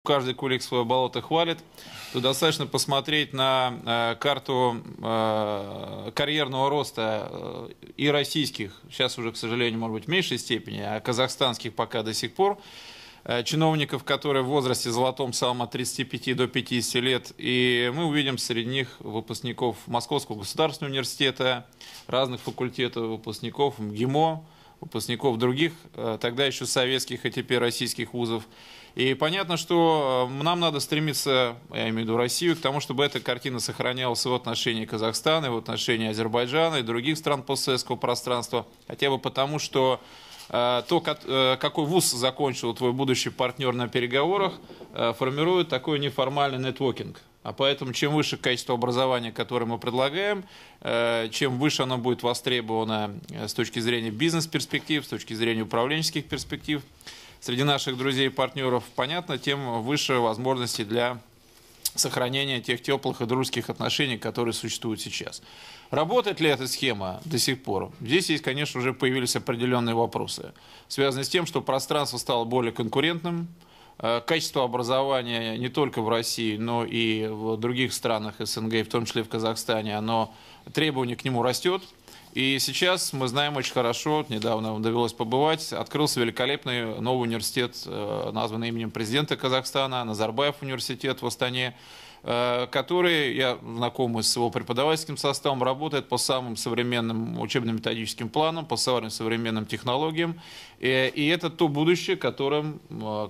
Каждый кулик свое болото хвалит, то достаточно посмотреть на карту карьерного роста и российских, сейчас уже, к сожалению, может быть, в меньшей степени, а казахстанских пока до сих пор, чиновников, которые в возрасте золотом самом от 35 до 50 лет, и мы увидим среди них выпускников Московского государственного университета, разных факультетов, выпускников МГИМО, выпускников других, тогда еще советских, а теперь российских вузов. И понятно, что нам надо стремиться, я имею в виду Россию, к тому, чтобы эта картина сохранялась и в отношении Казахстана, и в отношении Азербайджана, и других стран постсоветского пространства, хотя бы потому, что то, какой вуз закончил твой будущий партнер на переговорах, формирует такой неформальный нетворкинг. А поэтому, чем выше качество образования, которое мы предлагаем, чем выше оно будет востребовано с точки зрения бизнес-перспектив, с точки зрения управленческих перспектив, среди наших друзей и партнеров, понятно, тем выше возможности для сохранения тех теплых и дружеских отношений, которые существуют сейчас. Работает ли эта схема до сих пор? Здесь есть, конечно, уже появились определенные вопросы, связанные с тем, что пространство стало более конкурентным, качество образования не только в России, но и в других странах СНГ, в том числе в Казахстане, требование к нему растет. И сейчас мы знаем очень хорошо, недавно довелось побывать, открылся великолепный новый университет, названный именем президента Казахстана, Назарбаев университет в Астане, который, я знакомый с его преподавательским составом, работает по самым современным учебно-методическим планам, по самым современным технологиям. И это то будущее, которым,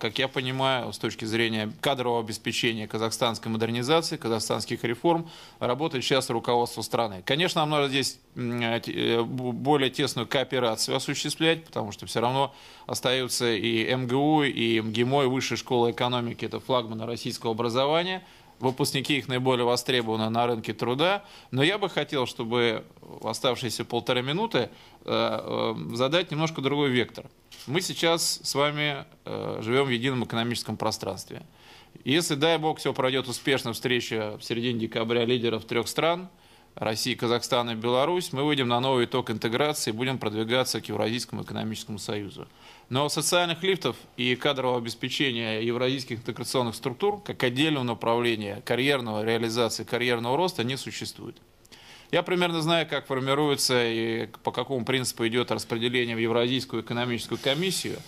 как я понимаю, с точки зрения кадрового обеспечения казахстанской модернизации, казахстанских реформ, работает сейчас руководство страны. Конечно, нам надо здесь более тесную кооперацию осуществлять, потому что все равно остаются и МГУ, и МГИМО, и Высшая школа экономики, это флагманы российского образования. Выпускники их наиболее востребованы на рынке труда, но я бы хотел, чтобы в оставшиеся полторы минуты задать немножко другой вектор. Мы сейчас с вами живем в едином экономическом пространстве. Если, дай бог, все пройдет успешно, встреча в середине декабря лидеров 3 стран, России, Казахстана и Беларусь, мы выйдем на новый итог интеграции и будем продвигаться к Евразийскому экономическому союзу. Но социальных лифтов и кадрового обеспечения евразийских интеграционных структур, как отдельного направления карьерного, реализации карьерного роста, не существует. Я примерно знаю, как формируется и по какому принципу идет распределение в Евразийскую экономическую комиссию,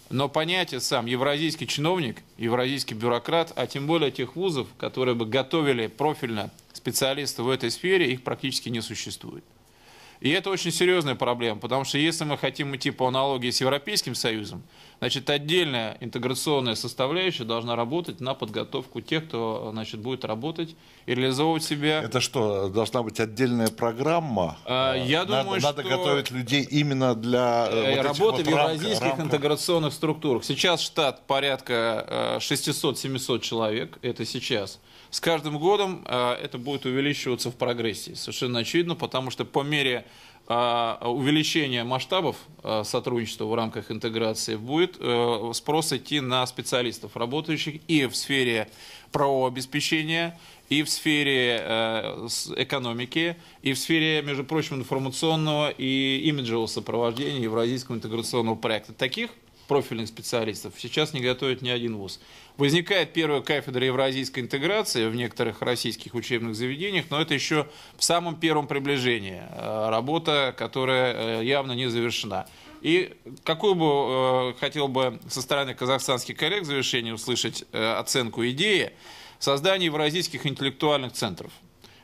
но понятие сам евразийский чиновник, евразийский бюрократ, а тем более тех вузов, которые бы готовили профильно специалистов в этой сфере, их практически не существует. И это очень серьезная проблема, потому что если мы хотим идти по аналогии с Европейским Союзом, значит, отдельная интеграционная составляющая должна работать на подготовку тех, кто, значит, будет работать и реализовывать себя. Это что, должна быть отдельная программа? Я думаю, надо готовить людей именно для работы в евразийских интеграционных структурах. Сейчас штат порядка 600-700 человек, это сейчас. С каждым годом это будет увеличиваться в прогрессии, совершенно очевидно, потому что по мере увеличения масштабов сотрудничества в рамках интеграции будет спрос идти на специалистов, работающих и в сфере правового обеспечения, и в сфере экономики, и в сфере, между прочим, информационного и имиджевого сопровождения евразийского интеграционного проекта. Таких профильных специалистов сейчас не готовит ни один вуз. Возникает первая кафедра евразийской интеграции в некоторых российских учебных заведениях, но это еще в самом первом приближении. Работа, которая явно не завершена. И какую бы хотел бы со стороны казахстанских коллег в завершении услышать оценку идеи создания евразийских интеллектуальных центров,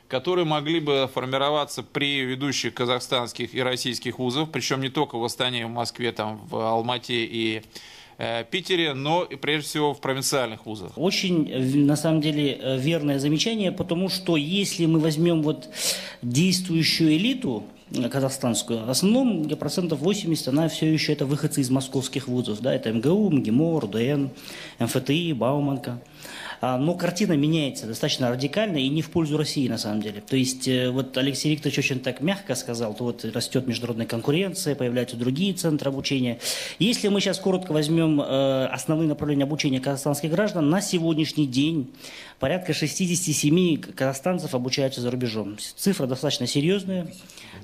которые могли бы формироваться при ведущих казахстанских и российских вузах, причем не только в Астане, в Москве, там, в Алмате и Питере, но и прежде всего в провинциальных вузах. Очень, на самом деле, верное замечание, потому что если мы возьмем вот действующую элиту казахстанскую, в основном процентов 80 она все еще это выходцы из московских вузов, да, это МГУ, МГИМО, РУДН, МФТИ, Бауманка. Но картина меняется достаточно радикально и не в пользу России на самом деле. То есть вот Алексей Викторович очень так мягко сказал, то вот растет международная конкуренция, появляются другие центры обучения. Если мы сейчас коротко возьмем основные направления обучения казахстанских граждан, на сегодняшний день порядка 67 казахстанцев обучаются за рубежом. Цифра достаточно серьезная.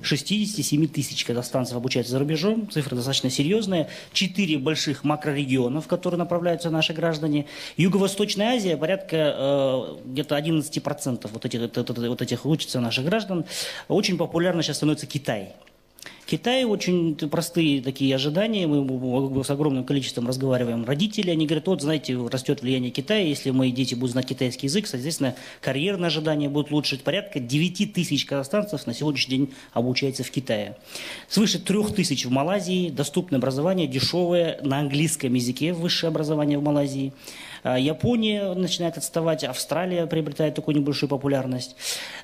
67 тысяч казахстанцев обучаются за рубежом. Цифра достаточно серьезная. 4 больших макрорегиона, в которые направляются наши граждане. Юго-Восточная Азия, порядка где-то 11% вот этих учатся наших граждан. Очень популярно сейчас становится Китай. Китай очень простые такие ожидания, мы с огромным количеством разговариваем родители, они говорят, вот знаете, растет влияние Китая, если мои дети будут знать китайский язык, соответственно, карьерные ожидания будут лучше. Порядка 9 тысяч казахстанцев на сегодняшний день обучается в Китае. Свыше 3 тысяч в Малайзии, доступное образование, дешевое, на английском языке высшее образование в Малайзии. Япония начинает отставать, Австралия приобретает такую небольшую популярность.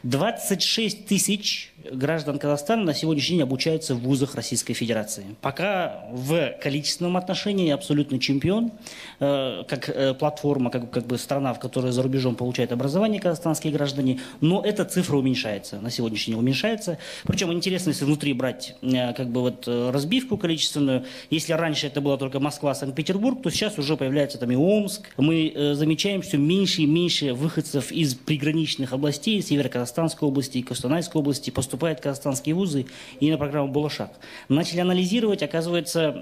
26 тысяч граждан Казахстана на сегодняшний день обучаются в вузах Российской Федерации. Пока в количественном отношении абсолютный чемпион, как платформа, как бы страна, в которой за рубежом получают образование казахстанские граждане, но эта цифра уменьшается, на сегодняшний день уменьшается. Причем интересно, если внутри брать как бы вот разбивку количественную, если раньше это была только Москва, Санкт-Петербург, то сейчас уже появляется там и Омск. Мы замечаем все меньше и меньше выходцев из приграничных областей, Северо-Казахстанской области и Костанайской области, поступают в казахстанские вузы и на программу «Болашак». Начали анализировать, оказывается,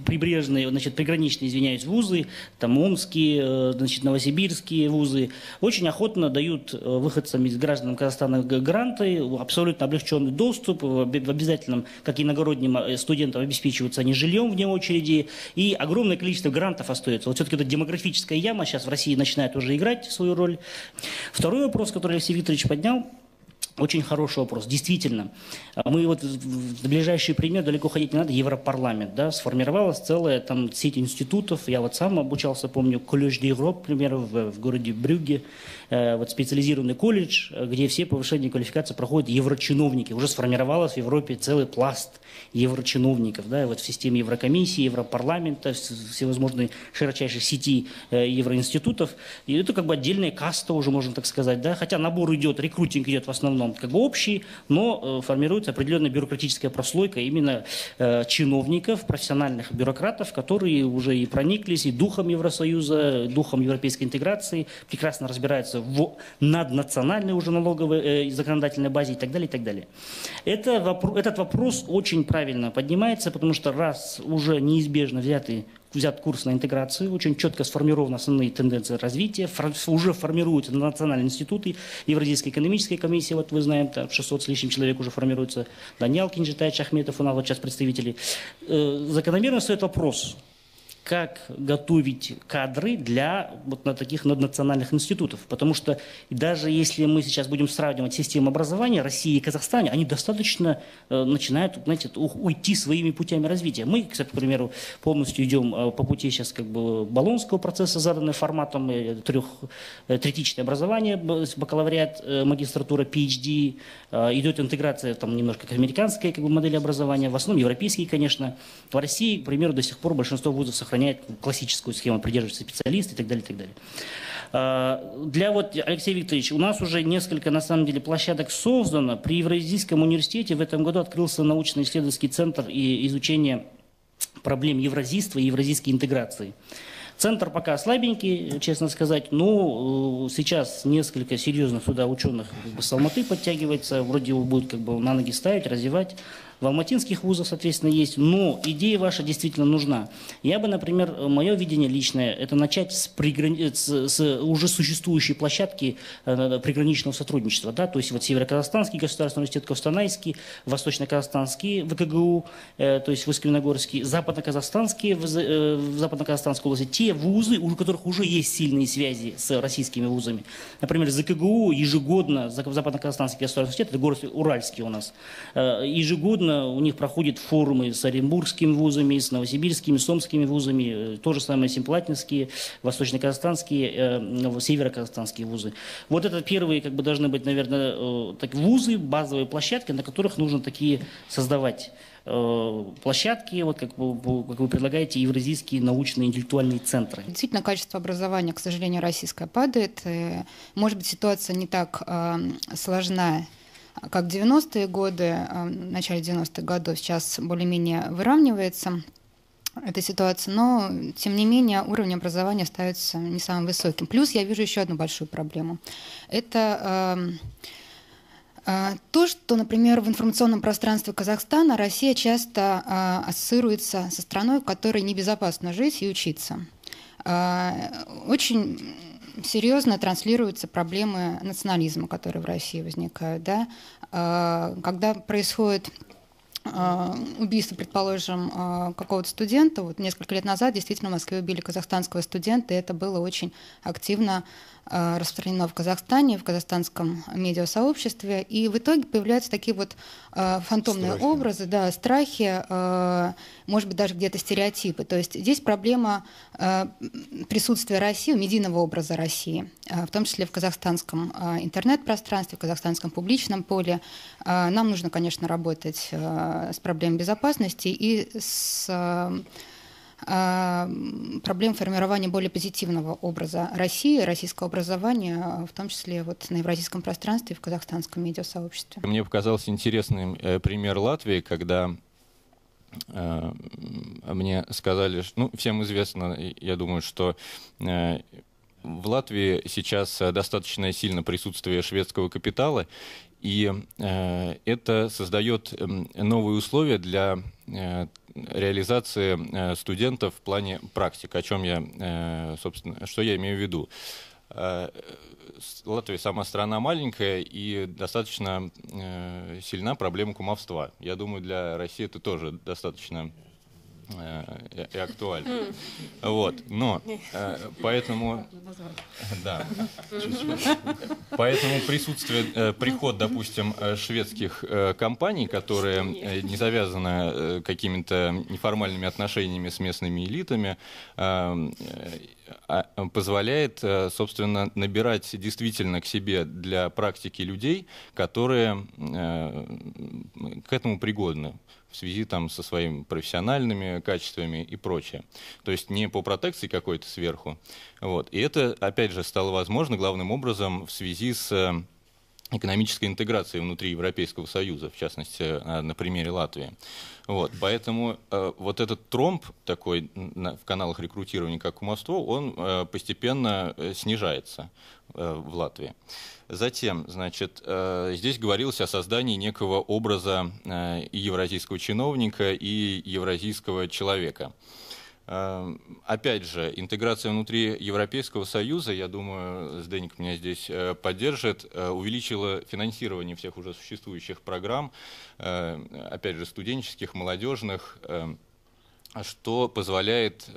прибрежные, приграничные, вузы, там омские, новосибирские вузы, очень охотно дают выходцам из граждан Казахстана гранты, абсолютно облегченный доступ, в обязательном, как иногородним студентам обеспечиваются они жильем вне очереди, и огромное количество грантов остается. Вот все-таки эта демографическая яма сейчас в России начинает уже играть свою роль. Второй вопрос, который Алексей Викторович поднял, очень хороший вопрос. Действительно, мы вот в ближайший пример, далеко ходить не надо, Европарламент, да, сформировалась целая там сеть институтов. Я вот сам обучался, помню, колледж де Европ, к примеру, в городе Брюгге, вот специализированный колледж, где все повышения квалификации проходят еврочиновники. Уже сформировалась в Европе целый пласт еврочиновников, да, вот в системе Еврокомиссии, Европарламента, всевозможной широчайшей сети евроинститутов. И это как бы отдельная каста уже, можно так сказать, да, хотя набор идет, рекрутинг идет в основном как бы общий, но формируется определенная бюрократическая прослойка именно чиновников, профессиональных бюрократов, которые уже и прониклись и духом Евросоюза, духом европейской интеграции, прекрасно разбираются в наднациональной уже налоговой законодательной базе и так далее, и так далее. Этот вопрос очень правильно поднимается, потому что раз уже неизбежно взят курс на интеграцию, очень четко сформированы основные тенденции развития, уже формируются национальные институты, Евразийская экономическая комиссия, вот вы знаете, 600 с лишним человек уже формируется, Даниал Кинжитаевич Ахметов у нас вот сейчас представители. Закономерно стоит вопрос, как готовить кадры для вот таких наднациональных институтов. Потому что даже если мы сейчас будем сравнивать систему образования России и Казахстана, они достаточно начинают, знаете, уйти своими путями развития. Мы, кстати, к примеру, полностью идем по пути сейчас как бы Болонского процесса, заданный форматом третичное образование, бакалавриат, магистратура, PhD, идет интеграция там немножко к американской как бы модели образования, в основном европейские, конечно. В России, к примеру, до сих пор большинство вузов сохраняет классическую схему, придерживаются специалисты и так далее, и так далее. Для вот, Алексей Викторович, у нас уже несколько, на самом деле, площадок создано. При Евразийском университете в этом году открылся научно-исследовательский центр и изучение проблем евразийства и евразийской интеграции. Центр пока слабенький, честно сказать, но сейчас несколько серьезных сюда ученых как бы с Алматы подтягивается, вроде его будет как бы на ноги ставить, развивать. В алматинских вузах, соответственно, есть, но идея ваша действительно нужна. Я бы, например, мое видение личное, это начать с уже существующей площадки приграничного сотрудничества. Да? То есть вот Северо-Казахстанский государственный университет, Костанайский, Восточно-Казахстанский ВКГУ, то есть Высоковиногорский, Западно-Казахстанские в Западно-Казахстанской области, те вузы, у которых уже есть сильные связи с российскими вузами. Например, ЗКГУ ежегодно, Западно-Казахстанский государственный университет, это город Уральский у нас, ежегодно у них проходят форумы с оренбургскими вузами, с новосибирскими, с омскими вузами, то же самое симплатинские, восточно-казахстанские, северо-казахстанские вузы. Вот это первые, как бы, должны быть, наверное, вузы, базовые площадки, на которых нужно такие создавать площадки, вот как вы предлагаете, евразийские научные интеллектуальные центры. Действительно, качество образования, к сожалению, российское падает. И, может быть, ситуация не так сложна, как в 90-е годы, в начале 90-х годов, сейчас более-менее выравнивается. этой ситуации, но, тем не менее, уровень образования остается не самым высоким. Плюс я вижу еще одну большую проблему. Это то, что, например, в информационном пространстве Казахстана Россия часто ассоциируется со страной, в которой небезопасно жить и учиться. Очень серьезно транслируются проблемы национализма, которые в России возникают. Да? Когда происходит убийство, предположим, какого-то студента, вот несколько лет назад действительно в Москве убили казахстанского студента, и это было очень активно распространено в Казахстане, в казахстанском медиасообществе, и в итоге появляются такие вот фантомные образы, да, страхи, может быть, даже где-то стереотипы. То есть здесь проблема присутствия России, медийного образа России, в том числе в казахстанском интернет-пространстве, в казахстанском публичном поле. Нам нужно, конечно, работать с проблемой безопасности и с проблем формирования более позитивного образа России, российского образования, в том числе вот на евразийском пространстве и в казахстанском медиасообществе. Мне показался интересным пример Латвии, когда мне сказали, ну, всем известно, я думаю, что в Латвии сейчас достаточно сильно присутствие шведского капитала, и это создает новые условия для реализации студентов в плане практик, о чем я, собственно, что я имею в виду. Латвия сама страна маленькая и достаточно сильна проблема кумовства. Я думаю, для России это тоже достаточно и актуально. Вот. Но поэтому, да, поэтому приход, допустим, шведских компаний, которые не завязаны какими-то неформальными отношениями с местными элитами, позволяет, собственно, набирать действительно к себе для практики людей, которые к этому пригодны в связи там со своими профессиональными качествами и прочее. То есть не по протекции какой-то сверху. Вот. И это, опять же, стало возможно главным образом в связи с экономической интеграцией внутри Европейского Союза, в частности, на примере Латвии. Вот. Поэтому вот этот тромб такой в каналах рекрутирования, как кумовство, он постепенно снижается в Латвии. Затем, значит, здесь говорилось о создании некого образа и евразийского чиновника, и евразийского человека. Опять же, интеграция внутри Европейского Союза, я думаю, Зdeněk меня здесь поддержит, увеличила финансирование всех уже существующих программ, опять же, студенческих, молодежных, что позволяет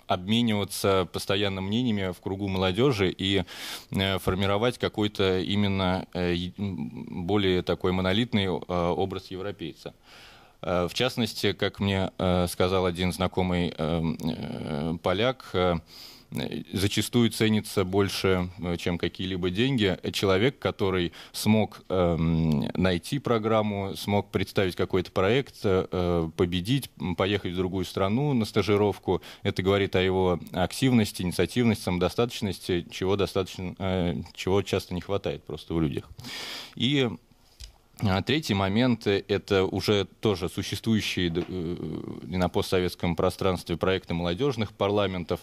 обмениваться постоянно мнениями в кругу молодежи и формировать какой-то именно более такой монолитный образ европейца. В частности, как мне сказал один знакомый поляк, зачастую ценится больше, чем какие-либо деньги, человек, который смог найти программу, смог представить какой-то проект, победить, поехать в другую страну на стажировку. Это говорит о его активности, инициативности, самодостаточности, чего часто не хватает просто в людях. И третий момент – это уже тоже существующие на постсоветском пространстве проекты молодежных парламентов,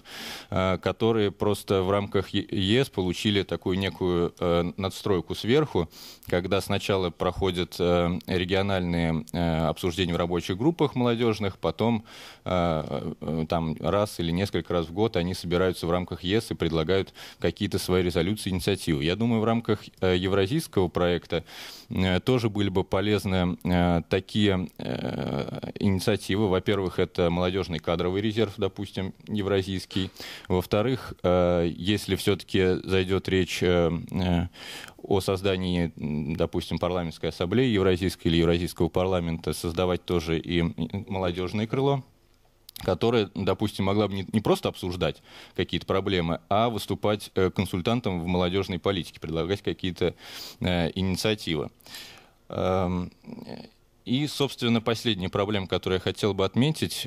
которые просто в рамках ЕС получили такую некую надстройку сверху, когда сначала проходят региональные обсуждения в рабочих группах молодежных, потом там раз или несколько раз в год они собираются в рамках ЕС и предлагают какие-то свои резолюции, инициативы. Я думаю, в рамках евразийского проекта тоже были бы полезны такие инициативы. Во-первых, это молодежный кадровый резерв, допустим, евразийский. Во-вторых, если все-таки зайдет речь о создании, допустим, парламентской ассамблеи евразийской или евразийского парламента, создавать тоже и молодежное крыло, которая, допустим, могла бы не просто обсуждать какие-то проблемы, а выступать консультантом в молодежной политике, предлагать какие-то инициативы. И, собственно, последняя проблема, которую я хотел бы отметить,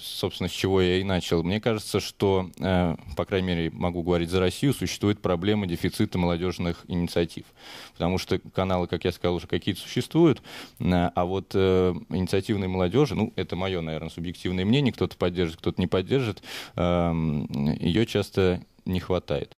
собственно, с чего я и начал. Мне кажется, что, по крайней мере, могу говорить за Россию, существует проблема дефицита молодежных инициатив. Потому что каналы, как я сказал, уже какие-то существуют, а вот инициативной молодежи, ну, это мое, наверное, субъективное мнение, кто-то поддержит, кто-то не поддержит, ее часто не хватает.